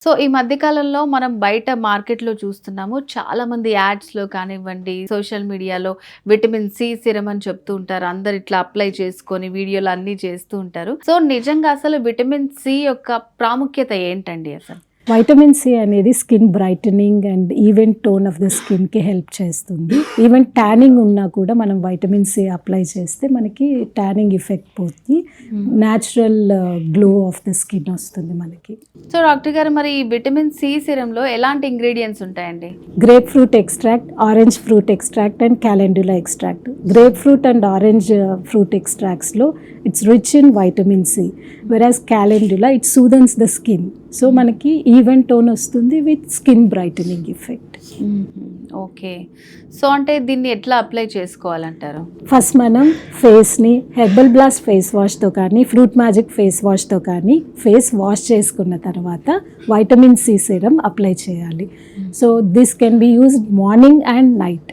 So ఈ మధ్య కాలంలో మనం బయట మార్కెట్‌లో చూస్తున్నాము. చాలామంది యాడ్స్‌లో కానివ్వండి, సోషల్ మీడియాలో విటమిన్ సి సిరమ్ అని చెప్తూ ఉంటారు. అందరూ ఇట్లా అప్లై చేసుకొని వీడియోలు అన్నీ చేస్తూ ఉంటారు. సో నిజంగా అసలు విటమిన్ సి యొక్క ప్రాముఖ్యత ఏంటండి అసలు? వైటమిన్ సి అనేది skin brightening and even tone of the స్కిన్కి హెల్ప్ చేస్తుంది. ఈవెన్ ట్యానింగ్ ఉన్నా కూడా మనం వైటమిన్ సి అప్లై చేస్తే మనకి ట్యానింగ్ ఎఫెక్ట్ పోతుంది, natural glow of the skin వస్తుంది మనకి. సో డాక్టర్ గారు, మరి ఈ విటమిన్ సి సిరమ్‌లో ఎలాంటి ఇంగ్రీడియంట్స్ ఉంటాయండి? Grapefruit extract, orange fruit extract and calendula extract. Grapefruit and orange fruit ఎక్స్ట్రాక్ట్స్లో it's rich in vitamin C, whereas calendula it soothens the skin. So మనకి even tone వస్తుంది with skin brightening effect. Okay. So అంటే దీన్ని ఎట్లా apply చేసుకోవాలంటారు? First మనం ఫేస్ని herbal blast face వాష్తో కానీ fruit magic face వాష్తో కానీ ఫేస్ వాష్ చేసుకున్న తర్వాత వైటమిన్ సి సిరమ్ అప్లై చేయాలి. So this can be used morning and night.